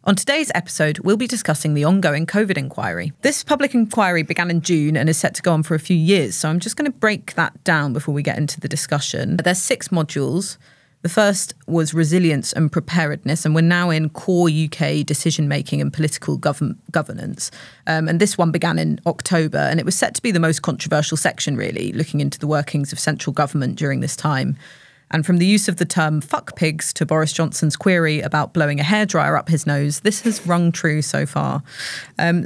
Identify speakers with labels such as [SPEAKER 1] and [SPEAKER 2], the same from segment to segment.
[SPEAKER 1] On today's episode, we'll be discussing the ongoing COVID inquiry. This public inquiry began in June and is set to go on for a few years, so I'm just going to break that down before we get into the discussion. There's 6 modules. The first was resilience and preparedness, and we're now in core UK decision-making and political governance. And this one began in October, and it was set to be the most controversial section, really, looking into the workings of central government during this time. And from the use of the term fuck pigs to Boris Johnson's query about blowing a hairdryer up his nose, this has rung true so far.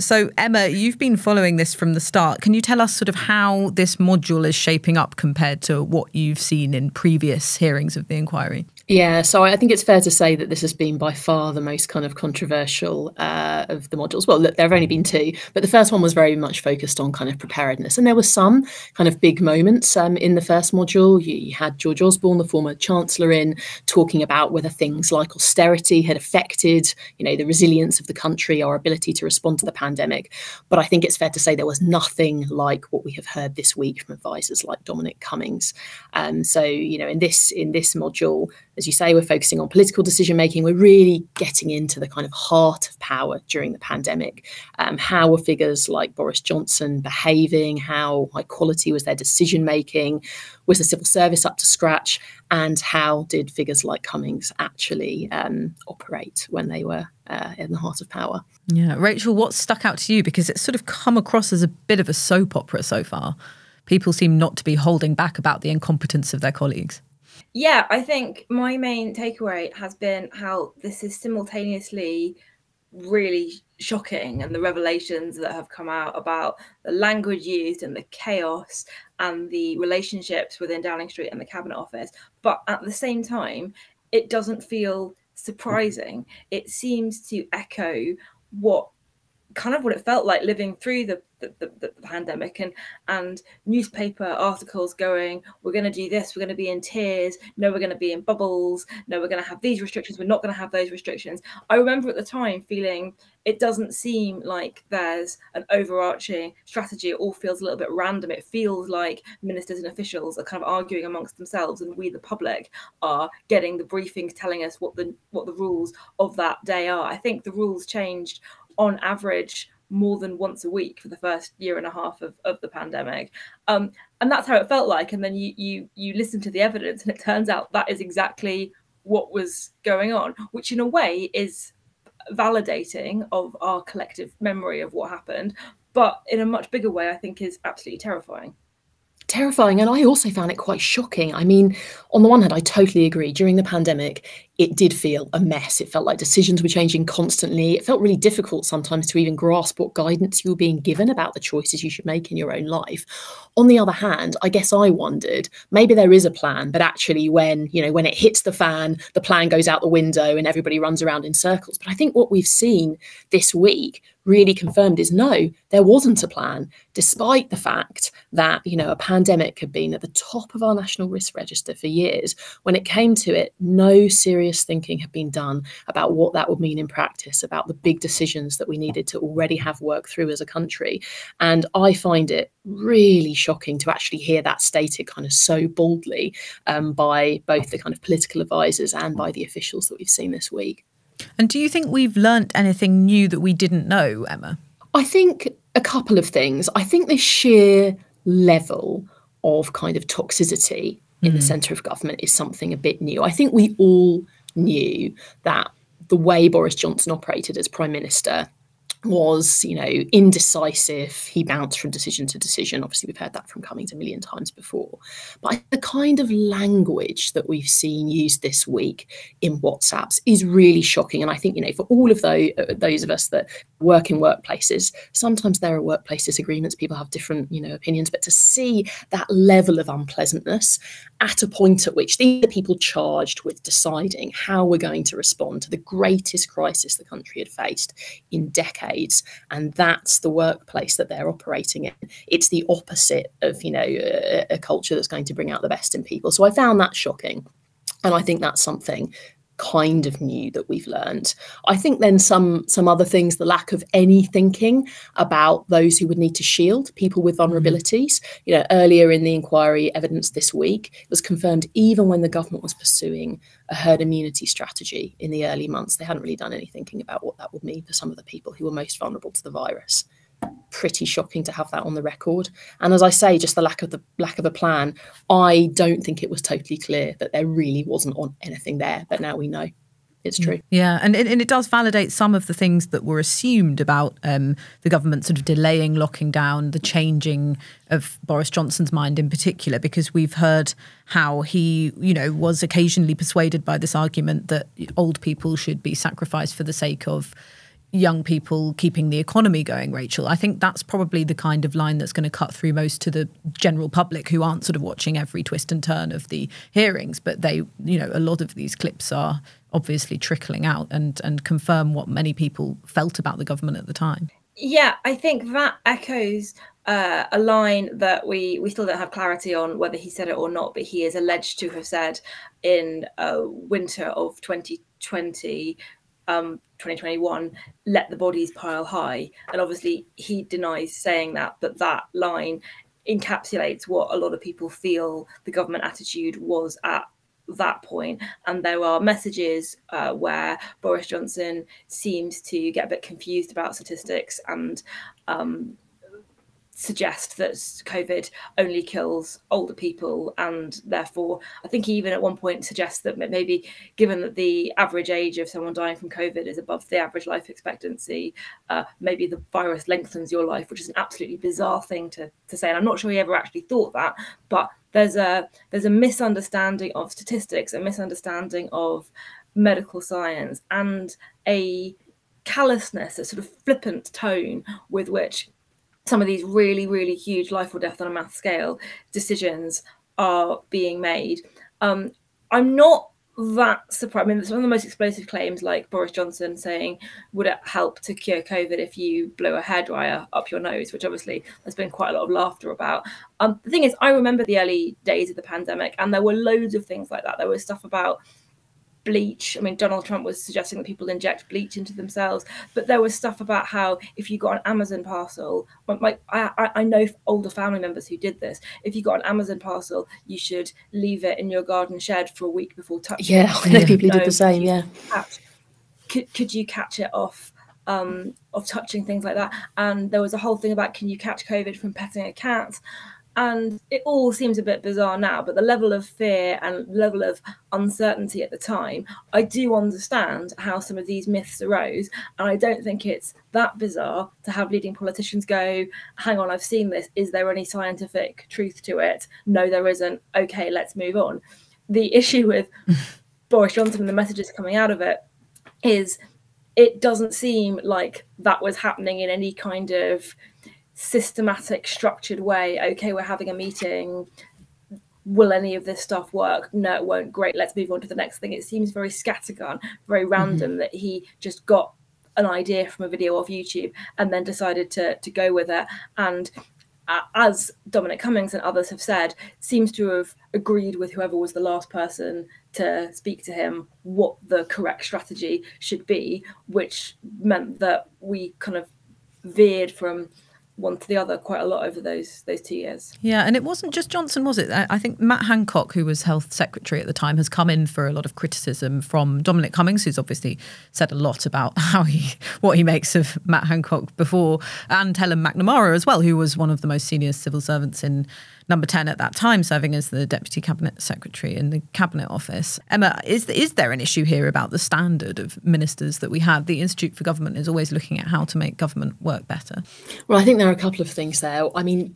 [SPEAKER 1] So, Emma, you've been following this from the start. Can you tell us sort of how this module is shaping up compared to what you've seen in previous hearings of the inquiry?
[SPEAKER 2] Yeah, so I think it's fair to say that this has been by far the most kind of controversial of the modules. Well, look, there have only been 2, but the first one was very much focused on kind of preparedness. And there were some kind of big moments in the first module. You had George Osborne, the former Chancellor, in talking about whether things like austerity had affected, the resilience of the country, our ability to respond to the pandemic. But I think it's fair to say there was nothing like what we have heard this week from advisors like Dominic Cummings. So, in this module, as you say, we're focusing on political decision-making. We're really getting into the kind of heart of power during the pandemic. How were figures like Boris Johnson behaving? How high quality was their decision-making? Was the civil service up to scratch? And how did figures like Cummings actually operate when they were in the heart of power?
[SPEAKER 1] Yeah, Rachel, what stuck out to you? Because it's sort of come across as a bit of a soap opera so far. People seem not to be holding back about the incompetence of their colleagues.
[SPEAKER 3] Yeah, I think my main takeaway has been how this is simultaneously really shocking, and the revelations that have come out about the language used and the chaos and the relationships within Downing Street and the Cabinet Office. But at the same time, it doesn't feel surprising. It seems to echo what it felt like living through the pandemic, and newspaper articles going, we're going to do this, we're going to be in tiers, no, we're going to be in bubbles, no, we're going to have these restrictions, we're not going to have those restrictions. I remember at the time feeling it doesn't seem like there's an overarching strategy. It all feels a little bit random. It feels like ministers and officials are kind of arguing amongst themselves, and we, the public, are getting the briefings telling us what the rules of that day are. I think the rules changed on average more than once a week for the first year and a half of the pandemic. And that's how it felt like. And then you listen to the evidence, and it turns out that is exactly what was going on, which in a way is validating of our collective memory of what happened. But in a much bigger way, I think is absolutely terrifying.
[SPEAKER 2] Terrifying. And I also found it quite shocking. I mean, on the one hand, I totally agree. During the pandemic, it did feel a mess. It felt like decisions were changing constantly. It felt really difficult sometimes to even grasp what guidance you were being given about the choices you should make in your own life. On the other hand, I guess I wondered, maybe there is a plan, but actually when it hits the fan, the plan goes out the window and everybody runs around in circles. But I think what we've seen this week really confirmed is no, there wasn't a plan, despite the fact that, a pandemic had been at the top of our national risk register for years. When it came to it, no serious thinking had been done about what that would mean in practice, about the big decisions that we needed to already have worked through as a country. And I find it really shocking to actually hear that stated kind of so boldly by both the kind of political advisors and by the officials that we've seen this week.
[SPEAKER 1] And do you think we've learnt anything new that we didn't know, Emma?
[SPEAKER 2] I think a couple of things. I think the sheer level of kind of toxicity in the centre of government is something a bit new. I think we all knew that the way Boris Johnson operated as Prime Minister was, indecisive. He bounced from decision to decision. Obviously, we've heard that from Cummings a million times before. But the kind of language that we've seen used this week in WhatsApps is really shocking. And I think, for all of those of us that work in workplaces, sometimes there are workplace disagreements. People have different, opinions. But to see that level of unpleasantness at a point at which these are people charged with deciding how we're going to respond to the greatest crisis the country had faced in decades, and that's the workplace that they're operating in. It's the opposite of, a culture that's going to bring out the best in people. So I found that shocking. And I think that's something kind of new that we've learned. I think then some other things, the lack of any thinking about those who would need to shield people with vulnerabilities. You know, earlier in the inquiry evidence this week, it was confirmed even when the government was pursuing a herd immunity strategy in the early months, they hadn't really done any thinking about what that would mean for some of the people who were most vulnerable to the virus. Pretty shocking to have that on the record. And as I say, just the lack of a plan. I don't think it was totally clear that there really wasn't on anything there, but now we know it's true.
[SPEAKER 1] Yeah, and it does validate some of the things that were assumed about the government sort of delaying locking down, the changing of Boris Johnson's mind in particular, because we've heard how he, you know, was occasionally persuaded by this argument that old people should be sacrificed for the sake of young people keeping the economy going, Rachel. I think that's probably the kind of line that's going to cut through most to the general public who aren't sort of watching every twist and turn of the hearings. But they, you know, a lot of these clips are obviously trickling out and confirm what many people felt about the government at the time.
[SPEAKER 3] Yeah, I think that echoes a line that we still don't have clarity on whether he said it or not, but he is alleged to have said in winter of 2020, 2021, let the bodies pile high. And obviously he denies saying that, but that line encapsulates what a lot of people feel the government attitude was at that point. And there are messages where Boris Johnson seems to get a bit confused about statistics and suggest that COVID only kills older people, and therefore I think he even at one point suggests that maybe given that the average age of someone dying from COVID is above the average life expectancy, maybe the virus lengthens your life, which is an absolutely bizarre thing to say. And I'm not sure he ever actually thought that, but there's a misunderstanding of statistics, a misunderstanding of medical science, and a callousness, a sort of flippant tone with which some of these really, really huge life or death on a math scale decisions are being made. I'm not that surprised. I mean, some of the most explosive claims, like Boris Johnson saying, would it help to cure COVID if you blow a hairdryer up your nose, which obviously there's been quite a lot of laughter about. The thing is, I remember the early days of the pandemic, and there were loads of things like that. There was stuff about bleach. I mean, Donald Trump was suggesting that people inject bleach into themselves, but there was stuff about how if you got an Amazon parcel, like I know older family members who did this. If you got an Amazon parcel, you should leave it in your garden shed for a week before touching it.
[SPEAKER 2] Yeah, I know people who did the same. Yeah,
[SPEAKER 3] could you catch it off of touching things like that? And there was a whole thing about, can you catch COVID from petting a cat? And it all seems a bit bizarre now, but the level of fear and level of uncertainty at the time, I do understand how some of these myths arose. And I don't think it's that bizarre to have leading politicians go, hang on, I've seen this. Is there any scientific truth to it? No, there isn't. Okay, let's move on. The issue with Boris Johnson and the messages coming out of it is it doesn't seem like that was happening in any kind of systematic, structured way. Okay, we're having a meeting. Will any of this stuff work? No, it won't. Great, let's move on to the next thing. It seems very scattergun, very random, that he just got an idea from a video off YouTube and then decided to go with it. And as Dominic Cummings and others have said, seems to have agreed with whoever was the last person to speak to him what the correct strategy should be, which meant that we kind of veered from one to the other quite a lot over those 2 years.
[SPEAKER 1] Yeah, and it wasn't just Johnson, was it? I think Matt Hancock, who was health secretary at the time, has come in for a lot of criticism from Dominic Cummings, who's obviously said a lot about what he makes of Matt Hancock before, and Helen McNamara as well, who was one of the most senior civil servants in Number 10 at that time, serving as the Deputy Cabinet Secretary in the Cabinet Office. Emma, is there an issue here about the standard of ministers that we have? The Institute for Government is always looking at how to make government work better.
[SPEAKER 2] Well, I think there are a couple of things there. I mean,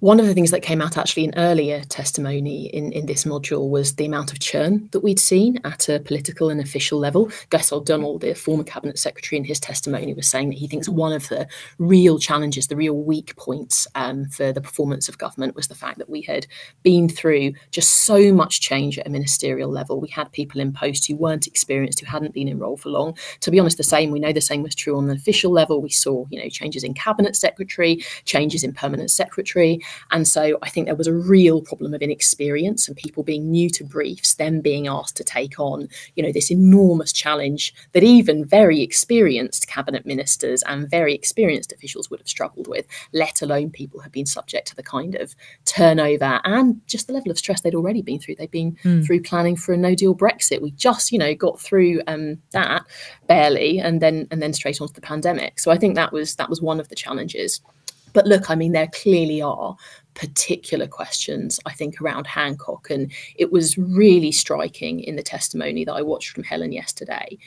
[SPEAKER 2] one of the things that came out actually in earlier testimony in this module was the amount of churn that we'd seen at a political and official level. Gus O'Donnell, the former Cabinet Secretary, in his testimony was saying that he thinks one of the real challenges, the real weak points for the performance of government was the fact that we had been through just so much change at a ministerial level. We had people in post who weren't experienced, who hadn't been in role for long. To be honest, we know the same was true on the official level. We saw, changes in Cabinet Secretary, changes in Permanent Secretary. And so I think there was a real problem of inexperience and people being new to briefs, then being asked to take on, this enormous challenge that even very experienced cabinet ministers and very experienced officials would have struggled with, let alone people who have been subject to the kind of turnover and just the level of stress they'd already been through. They've been through planning for a no-deal Brexit. We just, got through that barely, and then straight onto the pandemic. So I think that was one of the challenges. But look, there clearly are particular questions, I think, around Hancock. And it was really striking in the testimony that I watched from Helen yesterday,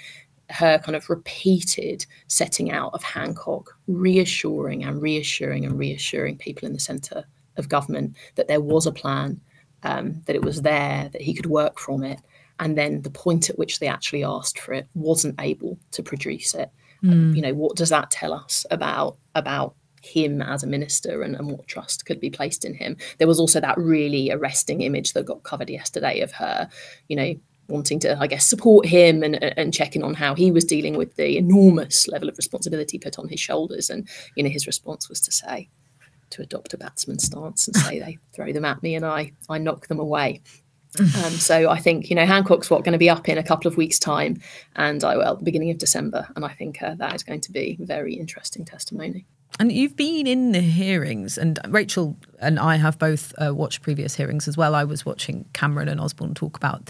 [SPEAKER 2] her kind of repeated setting out of Hancock, reassuring people in the centre of government that there was a plan, that it was there, that he could work from it. And then the point at which they actually asked for it, wasn't able to produce it. What does that tell us about him as a minister and what trust could be placed in him? There was also that really arresting image that got covered yesterday of her, wanting to, I guess, support him and checking on how he was dealing with the enormous level of responsibility put on his shoulders. And, his response was to adopt a batsman's stance and say they throw them at me and I knock them away. So I think, Hancock's going to be up in a couple of weeks' time, and the beginning of December. And I think that is going to be very interesting testimony.
[SPEAKER 1] And you've been in the hearings, and Rachel and I have both watched previous hearings as well. I was watching Cameron and Osborne talk about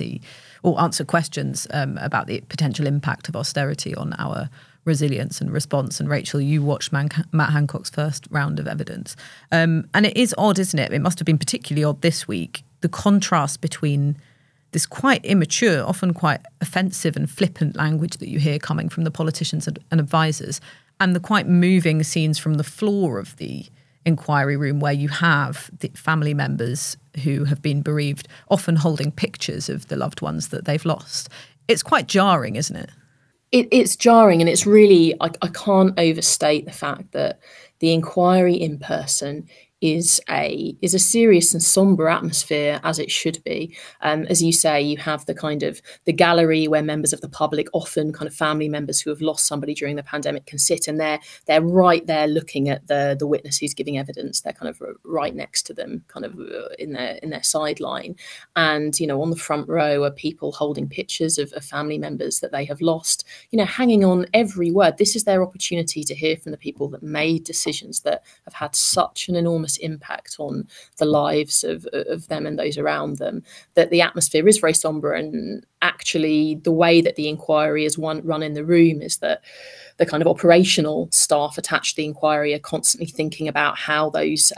[SPEAKER 1] answer questions about the potential impact of austerity on our resilience and response. And Rachel, you watched Matt Hancock's first round of evidence. And it is odd, isn't it? It must have been particularly odd this week, the contrast between this quite immature, often quite offensive and flippant language that you hear coming from the politicians and advisors, and the quite moving scenes from the floor of the inquiry room where you have the family members who have been bereaved, often holding pictures of the loved ones that they've lost. It's quite jarring, isn't it?
[SPEAKER 2] It's jarring, and it's really, I can't overstate the fact that the inquiry in person is a serious and sombre atmosphere, as it should be. As you say, you have the kind of the gallery where members of the public, often kind of family members who have lost somebody during the pandemic, can sit, and they're right there looking at the witness who's giving evidence. They're kind of right next to them, kind of in their sideline. And on the front row are people holding pictures of family members that they have lost, hanging on every word. This is their opportunity to hear from the people that made decisions that have had such an enormous impact on the lives of them and those around them, that the atmosphere is very sombre. And actually the way that the inquiry is run in the room is that the kind of operational staff attached to the inquiry are constantly thinking about how those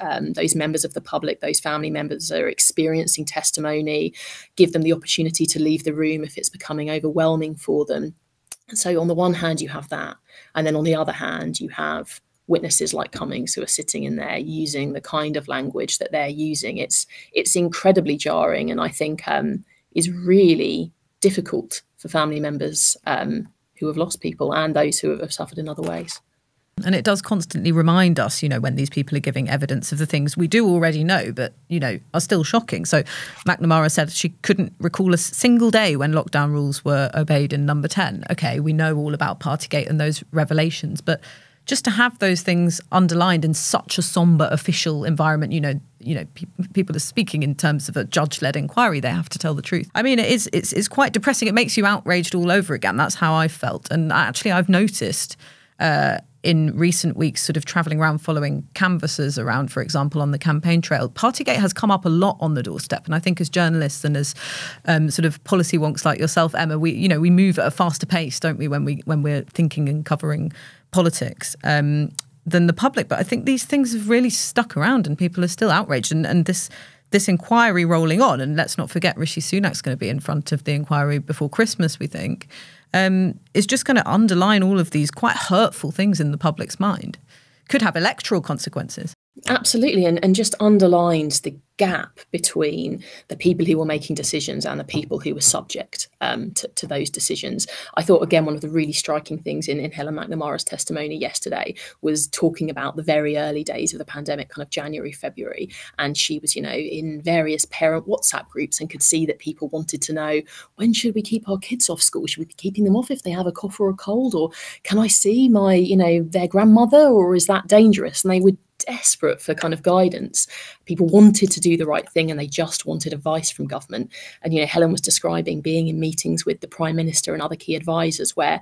[SPEAKER 2] members of the public, those family members, are experiencing testimony, give them the opportunity to leave the room if it's becoming overwhelming for them. So on the one hand you have that, and then on the other hand you have witnesses like Cummings who are sitting in there using the kind of language that they're using. It's incredibly jarring, and I think is really difficult for family members who have lost people and those who have suffered in other ways.
[SPEAKER 1] And it does constantly remind us, when these people are giving evidence of the things we do already know, but, are still shocking. So McNamara said she couldn't recall a single day when lockdown rules were obeyed in Number 10. OK, we know all about Partygate and those revelations, but just to have those things underlined in such a sombre official environment, people are speaking in terms of a judge-led inquiry. They have to tell the truth. I mean, it's quite depressing. It makes you outraged all over again. That's how I felt. And actually, I've noticed in recent weeks, sort of travelling around following canvassers around, for example, on the campaign trail, Partygate has come up a lot on the doorstep. And I think as journalists and as sort of policy wonks like yourself, Emma, we move at a faster pace, don't we, when we're thinking and covering politics than the public. But I think these things have really stuck around and people are still outraged. And this inquiry rolling on, and let's not forget Rishi Sunak's going to be in front of the inquiry before Christmas, we think, is just going to underline all of these quite hurtful things in the public's mind. Could have electoral consequences.
[SPEAKER 2] Absolutely, and just underlines the gap between the people who were making decisions and the people who were subject to those decisions. I thought, again, one of the really striking things in Helen McNamara's testimony yesterday was talking about the very early days of the pandemic, kind of January, February. And she was, in various parent WhatsApp groups and could see that people wanted to know, when should we keep our kids off school? Should we be keeping them off if they have a cough or a cold? Or can I see my, their grandmother? Or is that dangerous? And they would desperate for kind of guidance. People wanted to do the right thing and they just wanted advice from government. And, Helen was describing being in meetings with the Prime Minister and other key advisors where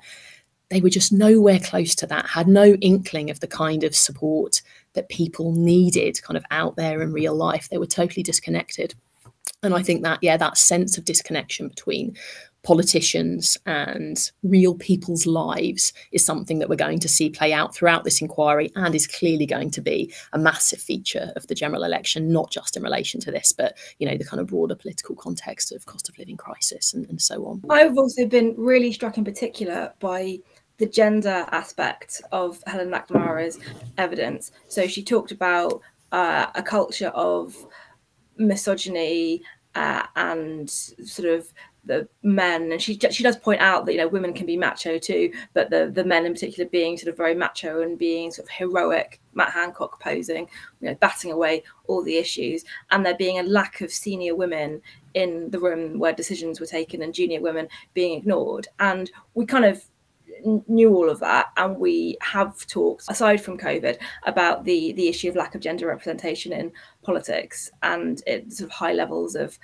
[SPEAKER 2] they were just nowhere close to that, had no inkling of the kind of support that people needed kind of out there in real life. They were totally disconnected. And I think that, that sense of disconnection between politicians and real people's lives is something that we're going to see play out throughout this inquiry and is clearly going to be a massive feature of the general election, not just in relation to this, but, the kind of broader political context of cost of living crisis and so on.
[SPEAKER 3] I've also been really struck in particular by the gender aspect of Helen McNamara's evidence. So she talked about a culture of misogyny and sort of the men, and she does point out that women can be macho too, but the men in particular being sort of very macho and being sort of heroic, Matt Hancock posing, batting away all the issues, and there being a lack of senior women in the room where decisions were taken and junior women being ignored. And we kind of knew all of that, and we have talked, aside from COVID, about the issue of lack of gender representation in politics and sort of high levels of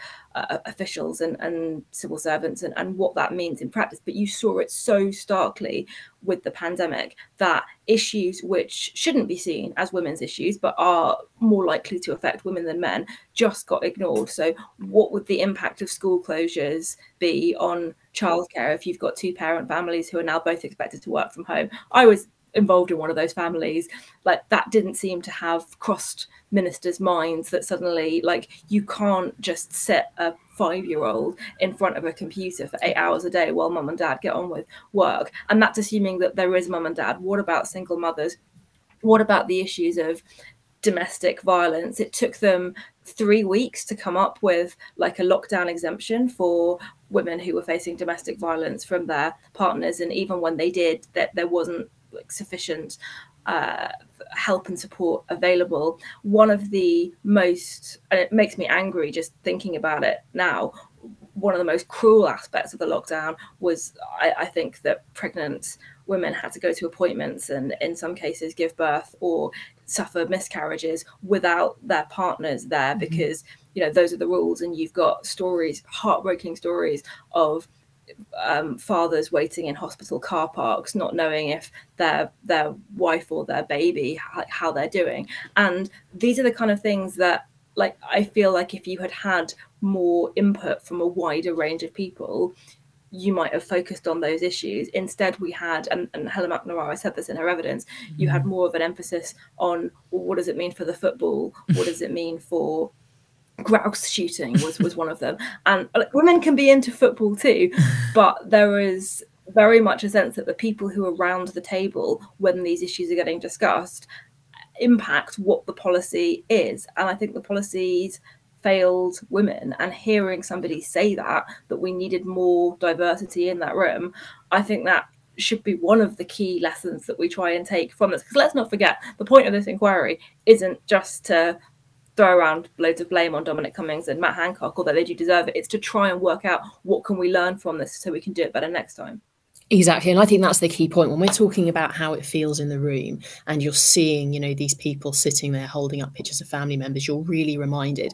[SPEAKER 3] officials and civil servants and what that means in practice. But you saw it so starkly with the pandemic that issues which shouldn't be seen as women's issues but are more likely to affect women than men just got ignored. So what would the impact of school closures be on childcare if you've got two parent families who are now both expected to work from home? I was involved in one of those families. Like, that didn't seem to have crossed ministers' minds, that suddenly, like, you can't just sit a 5-year-old in front of a computer for 8 hours a day while mum and dad get on with work. And that's assuming that there is mum and dad. What about single mothers? What about the issues of domestic violence? It took them 3 weeks to come up with like a lockdown exemption for women who were facing domestic violence from their partners. And even when they did, that there wasn't like sufficient help and support available. One of the most, and it makes me angry just thinking about it now, one of the most cruel aspects of the lockdown was, I think, that pregnant women had to go to appointments and in some cases give birth or suffer miscarriages without their partners there, because those are the rules. And you've got stories, heartbreaking stories of fathers waiting in hospital car parks, not knowing if their wife or their baby, how they're doing. And these are the kind of things that, like, I feel like if you had more input from a wider range of people, you might have focused on those issues. Instead, we had, and Helen McNamara said this in her evidence, you had more of an emphasis on, well, what does it mean for the football? What does it mean for grouse shooting was one of them. And like, women can be into football too, but there is very much a sense that the people who are around the table when these issues are getting discussed impact what the policy is. And I think the policies failed women, and hearing somebody say that we needed more diversity in that room, I think that should be one of the key lessons that we try and take from this. Because let's not forget, the point of this inquiry isn't just to throw around loads of blame on Dominic Cummings and Matt Hancock, although they do deserve it. It's to try and work out what can we learn from this so we can do it better next time.
[SPEAKER 2] Exactly. And I think that's the key point when we're talking about how it feels in the room and you're seeing, these people sitting there holding up pictures of family members, you're really reminded,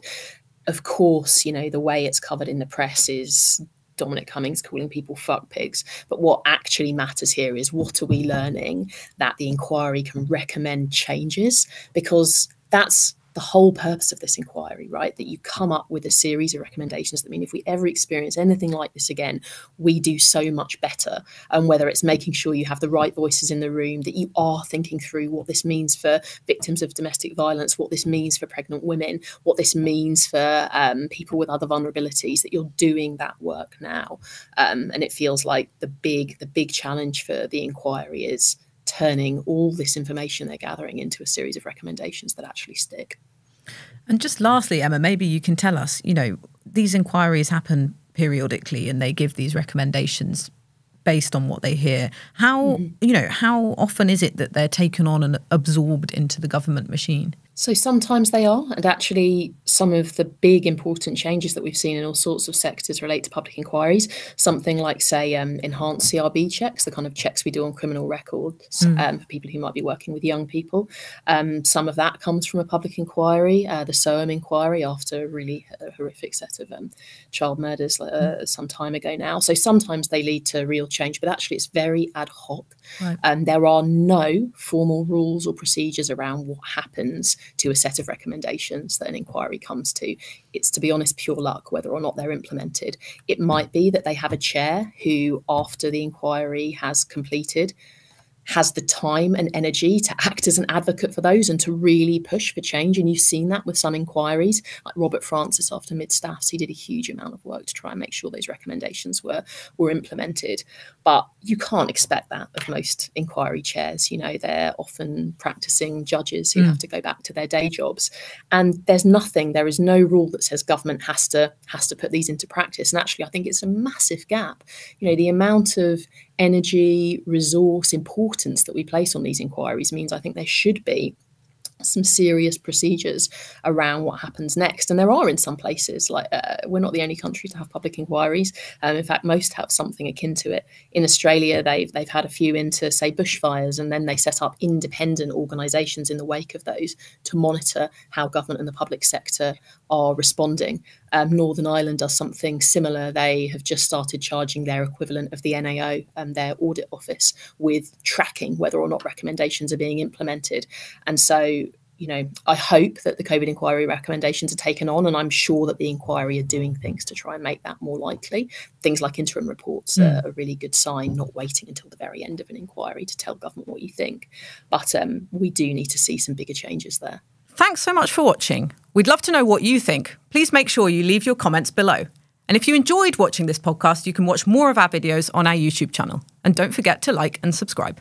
[SPEAKER 2] of course, the way it's covered in the press is Dominic Cummings calling people fuck pigs. But what actually matters here is, what are we learning that the inquiry can recommend changes? Because that's the whole purpose of this inquiry, right? That you come up with a series of recommendations that mean if we ever experience anything like this again, we do so much better. And whether it's making sure you have the right voices in the room, that you are thinking through what this means for victims of domestic violence, what this means for pregnant women, what this means for people with other vulnerabilities, that you're doing that work now. And it feels like the big challenge for the inquiry is turning all this information they're gathering into a series of recommendations that actually stick.
[SPEAKER 1] And just lastly, Emma, maybe you can tell us, these inquiries happen periodically and they give these recommendations based on what they hear. How often is it that they're taken on and absorbed into the government machine?
[SPEAKER 2] So sometimes they are, and actually some of the big important changes that we've seen in all sorts of sectors relate to public inquiries. Something like, say, enhanced CRB checks, the kind of checks we do on criminal records for people who might be working with young people. Some of that comes from a public inquiry, the Soham inquiry after a really horrific set of child murders some time ago now. So sometimes they lead to real change, but actually it's very ad hoc.
[SPEAKER 1] Right.
[SPEAKER 2] There are no formal rules or procedures around what happens to a set of recommendations that an inquiry comes to. It's, to be honest, pure luck whether or not they're implemented. It might be that they have a chair who, after the inquiry has completed, has the time and energy to act as an advocate for those and to really push for change. And you've seen that with some inquiries, like Robert Francis after Mid-Staffs. He did a huge amount of work to try and make sure those recommendations were implemented. But you can't expect that of most inquiry chairs. You know, they're often practicing judges who have to go back to their day jobs. And there is no rule that says government has to put these into practice. And actually, I think it's a massive gap. You know, the amount of energy, resource, importance that we place on these inquiries means I think there should be some serious procedures around what happens next. And there are in some places, like we're not the only country to have public inquiries. In fact, most have something akin to it. In Australia, they've had a few into, say, bushfires, and then they set up independent organisations in the wake of those to monitor how government and the public sector are responding. Northern Ireland does something similar. They have just started charging their equivalent of the NAO and their audit office with tracking whether or not recommendations are being implemented. And so, you know, I hope that the COVID inquiry recommendations are taken on, and I'm sure that the inquiry are doing things to try and make that more likely. Things like interim reports are a really good sign, not waiting until the very end of an inquiry to tell government what you think. But we do need to see some bigger changes there.
[SPEAKER 1] Thanks so much for watching. We'd love to know what you think. Please make sure you leave your comments below. And if you enjoyed watching this podcast, you can watch more of our videos on our YouTube channel. And don't forget to like and subscribe.